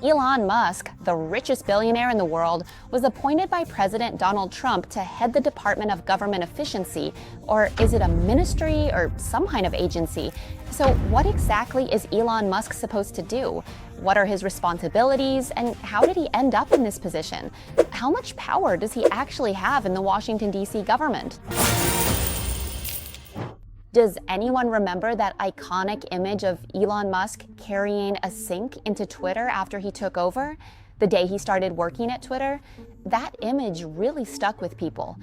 Elon Musk, the richest billionaire in the world, was appointed by President Donald Trump to head the Department of Government Efficiency, or is it a ministry or some kind of agency? So what exactly is Elon Musk supposed to do? What are his responsibilities, and how did he end up in this position? How much power does he actually have in the Washington, D.C. government? Does anyone remember that iconic image of Elon Musk carrying a sink into Twitter after he took over? The day he started working at Twitter? That image really stuck with people.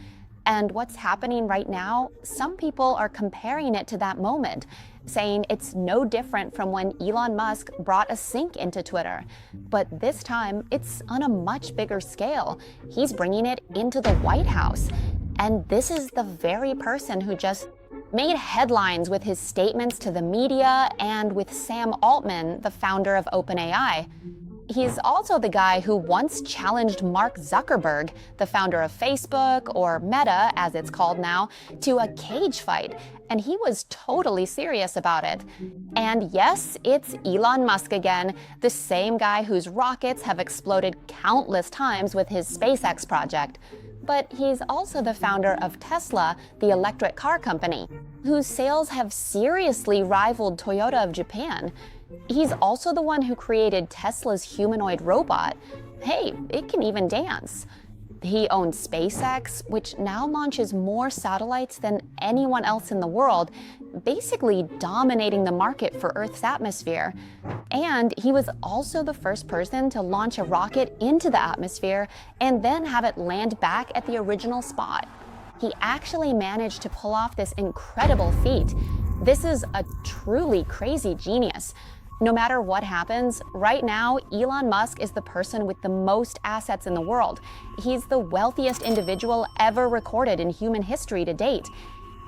And what's happening right now, some people are comparing it to that moment, saying it's no different from when Elon Musk brought a sink into Twitter. But this time, it's on a much bigger scale. He's bringing it into the White House. And this is the very person who just made headlines with his statements to the media and with Sam Altman, the founder of OpenAI. He's also the guy who once challenged Mark Zuckerberg, the founder of Facebook, or Meta, as it's called now, to a cage fight. And he was totally serious about it. And yes, it's Elon Musk again, the same guy whose rockets have exploded countless times with his SpaceX project. But he's also the founder of Tesla, the electric car company, whose sales have seriously rivaled Toyota of Japan. He's also the one who created Tesla's humanoid robot. Hey, it can even dance. He owns SpaceX, which now launches more satellites than anyone else in the world, basically dominating the market for Earth's atmosphere. And he was also the first person to launch a rocket into the atmosphere and then have it land back at the original spot. He actually managed to pull off this incredible feat. This is a truly crazy genius. No matter what happens, right now, Elon Musk is the person with the most assets in the world. He's the wealthiest individual ever recorded in human history to date.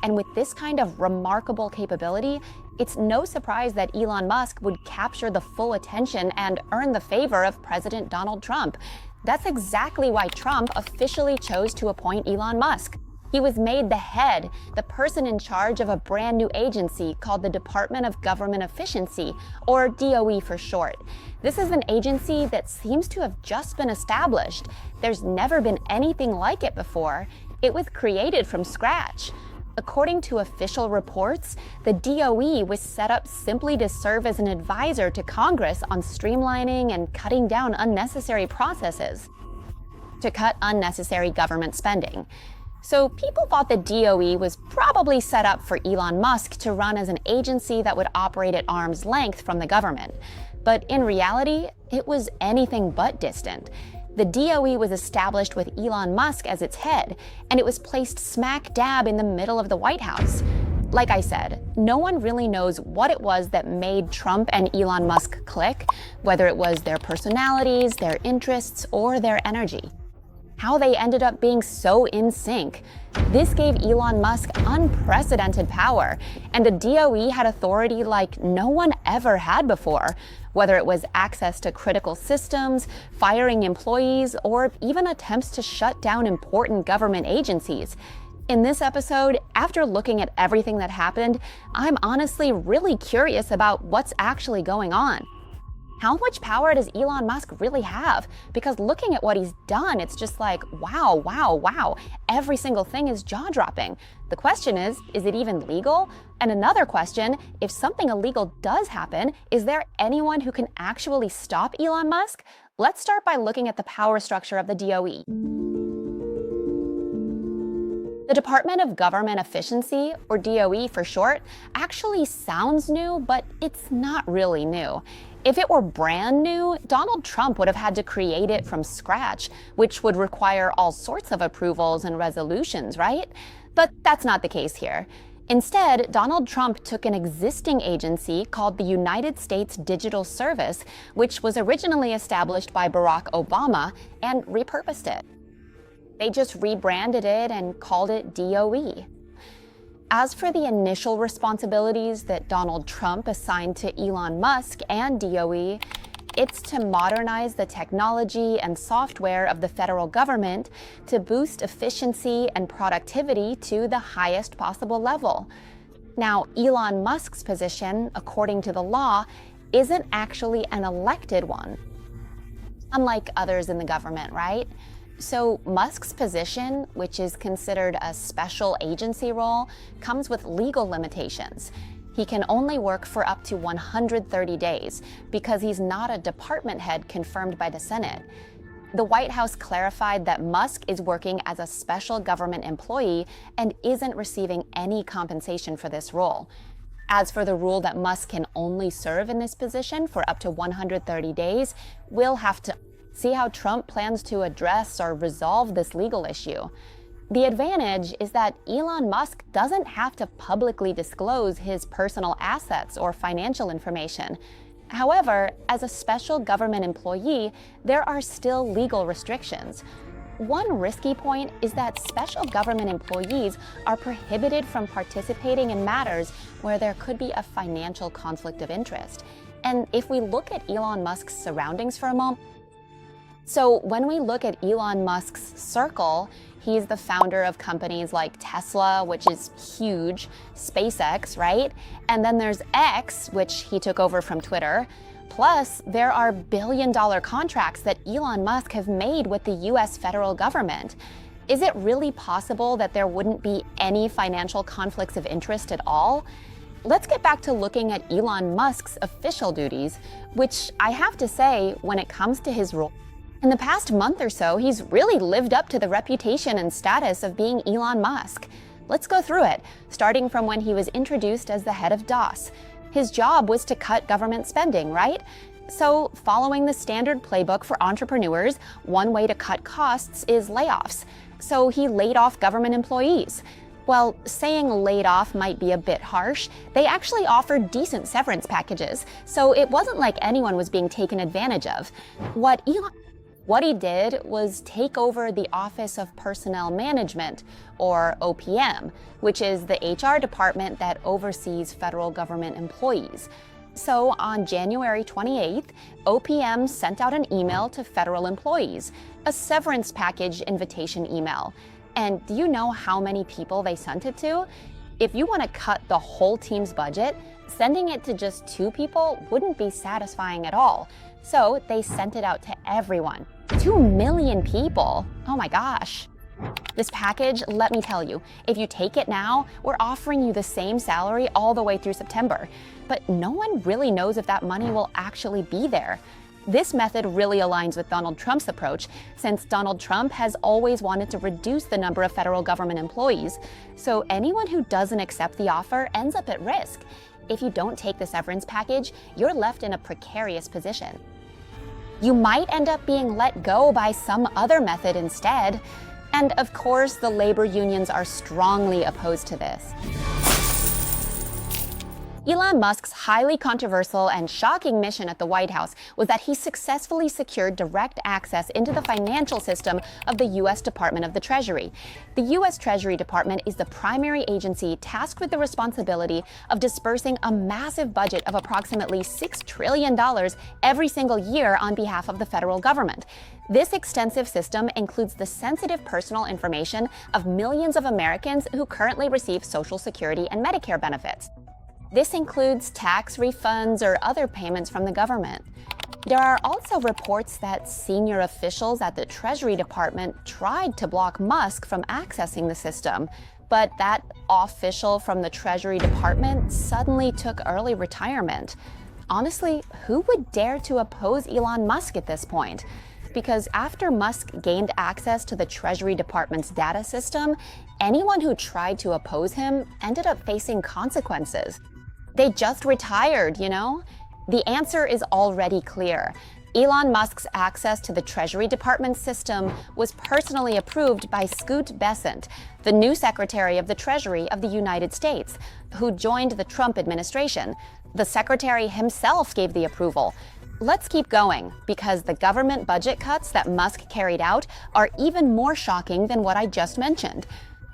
And with this kind of remarkable capability, it's no surprise that Elon Musk would capture the full attention and earn the favor of President Donald Trump. That's exactly why Trump officially chose to appoint Elon Musk. He was made the head, the person in charge of a brand new agency called the Department of Government Efficiency, or DOE for short. This is an agency that seems to have just been established. There's never been anything like it before. It was created from scratch. According to official reports, the DOE was set up simply to serve as an advisor to Congress on streamlining and cutting down unnecessary processes, to cut unnecessary government spending. So people thought the DOE was probably set up for Elon Musk to run as an agency that would operate at arm's length from the government. But in reality, it was anything but distant. The DOE was established with Elon Musk as its head, and it was placed smack dab in the middle of the White House. Like I said, no one really knows what it was that made Trump and Elon Musk click, whether it was their personalities, their interests, or their energy. How they ended up being so in sync. This gave Elon Musk unprecedented power, and the DOE had authority like no one ever had before, whether it was access to critical systems, firing employees, or even attempts to shut down important government agencies. In this episode, after looking at everything that happened, I'm honestly really curious about what's actually going on. How much power does Elon Musk really have? Because looking at what he's done, it's just like, wow, wow, wow. Every single thing is jaw-dropping. The question is it even legal? And another question, if something illegal does happen, is there anyone who can actually stop Elon Musk? Let's start by looking at the power structure of the DOE. The Department of Government Efficiency, or DOE for short, actually sounds new, but it's not really new. If it were brand new, Donald Trump would have had to create it from scratch, which would require all sorts of approvals and resolutions, right? But that's not the case here. Instead, Donald Trump took an existing agency called the United States Digital Service, which was originally established by Barack Obama, and repurposed it. They just rebranded it and called it DOE. As for the initial responsibilities that Donald Trump assigned to Elon Musk and DOE, it's to modernize the technology and software of the federal government to boost efficiency and productivity to the highest possible level. Now, Elon Musk's position, according to the law, isn't actually an elected one. unlike others in the government, right? So Musk's position, which is considered a special agency role, comes with legal limitations. He can only work for up to 130 days because he's not a department head confirmed by the Senate. The White House clarified that Musk is working as a special government employee and isn't receiving any compensation for this role. As for the rule that Musk can only serve in this position for up to 130 days, we'll have to see how Trump plans to address or resolve this legal issue. The advantage is that Elon Musk doesn't have to publicly disclose his personal assets or financial information. However, as a special government employee, there are still legal restrictions. One risky point is that special government employees are prohibited from participating in matters where there could be a financial conflict of interest. And if we look at Elon Musk's surroundings for a moment, so when we look at Elon Musk's circle, he's the founder of companies like Tesla, which is huge, SpaceX, right? And then there's X, which he took over from Twitter. Plus, there are billion-dollar contracts that Elon Musk have made with the US federal government. Is it really possible that there wouldn't be any financial conflicts of interest at all? Let's get back to looking at Elon Musk's official duties, which I have to say, when it comes to his role, in the past month or so, he's really lived up to the reputation and status of being Elon Musk. Let's go through it, starting from when he was introduced as the head of DOGE. His job was to cut government spending, right? So, following the standard playbook for entrepreneurs, one way to cut costs is layoffs. So he laid off government employees. Well, saying laid off might be a bit harsh. They actually offered decent severance packages, so it wasn't like anyone was being taken advantage of. What he did was take over the Office of Personnel Management, or OPM, which is the HR department that oversees federal government employees. So on January 28th, OPM sent out an email to federal employees, a severance package invitation email. And do you know how many people they sent it to? If you want to cut the whole team's budget, sending it to just 2 people wouldn't be satisfying at all. So they sent it out to everyone. 2 million people. Oh my gosh. This package, let me tell you, if you take it now, we're offering you the same salary all the way through September. But no one really knows if that money will actually be there. This method really aligns with Donald Trump's approach, since Donald Trump has always wanted to reduce the number of federal government employees. So anyone who doesn't accept the offer ends up at risk. If you don't take the severance package, you're left in a precarious position. You might end up being let go by some other method instead. And of course, the labor unions are strongly opposed to this. Elon Musk's highly controversial and shocking mission at the White House was that he successfully secured direct access into the financial system of the US Department of the Treasury. The US Treasury Department is the primary agency tasked with the responsibility of disbursing a massive budget of approximately $6 trillion every single year on behalf of the federal government. This extensive system includes the sensitive personal information of millions of Americans who currently receive Social Security and Medicare benefits. This includes tax refunds or other payments from the government. There are also reports that senior officials at the Treasury Department tried to block Musk from accessing the system, but that official from the Treasury Department suddenly took early retirement. Honestly, who would dare to oppose Elon Musk at this point? Because after Musk gained access to the Treasury Department's data system, anyone who tried to oppose him ended up facing consequences. They just retired, you know? The answer is already clear. Elon Musk's access to the Treasury Department system was personally approved by Scoot Bessent, the new Secretary of the Treasury of the United States, who joined the Trump administration. The Secretary himself gave the approval. Let's keep going, because the government budget cuts that Musk carried out are even more shocking than what I just mentioned.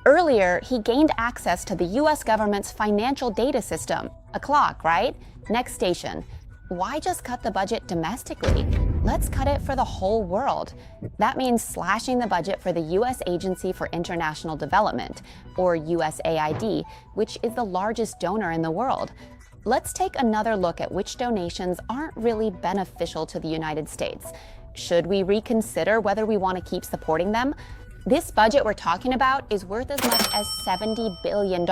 Earlier, he gained access to the US government's financial data system. A clock, right? Next station. Why just cut the budget domestically? Let's cut it for the whole world. That means slashing the budget for the US Agency for International Development, or USAID, which is the largest donor in the world. Let's take another look at which donations aren't really beneficial to the United States. Should we reconsider whether we want to keep supporting them? This budget we're talking about is worth as much as $70 billion.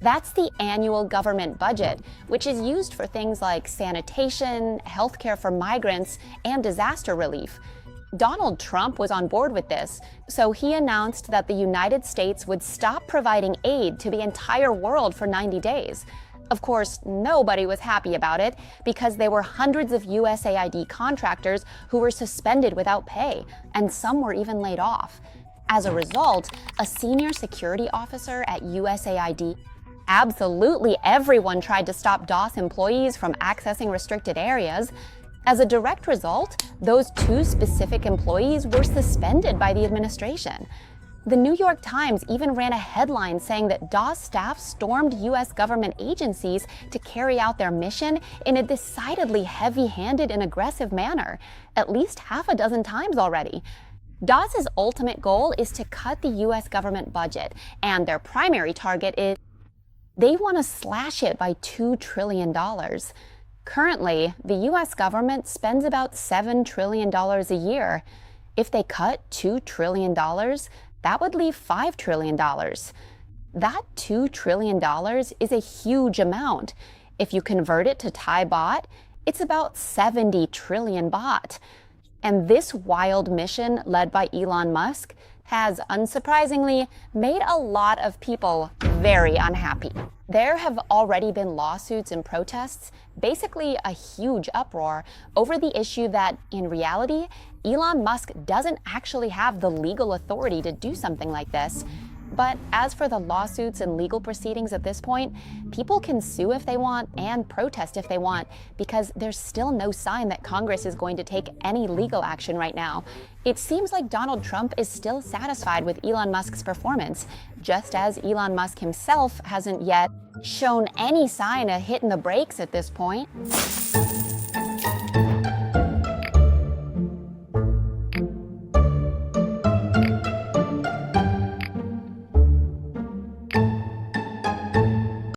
That's the annual government budget, which is used for things like sanitation, healthcare for migrants, and disaster relief. Donald Trump was on board with this, so he announced that the United States would stop providing aid to the entire world for 90 days. Of course, nobody was happy about it because there were hundreds of USAID contractors who were suspended without pay, and some were even laid off. As a result, a senior security officer at USAID, absolutely everyone tried to stop DOS employees from accessing restricted areas. As a direct result, those two specific employees were suspended by the administration. The New York Times even ran a headline saying that DOS staff stormed U.S. government agencies to carry out their mission in a decidedly heavy-handed and aggressive manner, at least half a dozen times already. DOS's ultimate goal is to cut the U.S. government budget, and their primary target is they want to slash it by $2 trillion. Currently, the U.S. government spends about $7 trillion a year. If they cut $2 trillion, that would leave $5 trillion. That $2 trillion is a huge amount. If you convert it to Thai baht, it's about 70 trillion baht. And this wild mission led by Elon Musk has, unsurprisingly, made a lot of people very unhappy. There have already been lawsuits and protests, basically a huge uproar, over the issue that, in reality, Elon Musk doesn't actually have the legal authority to do something like this. But as for the lawsuits and legal proceedings at this point, people can sue if they want and protest if they want, because there's still no sign that Congress is going to take any legal action right now. It seems like Donald Trump is still satisfied with Elon Musk's performance, just as Elon Musk himself hasn't yet shown any sign of hitting the brakes at this point.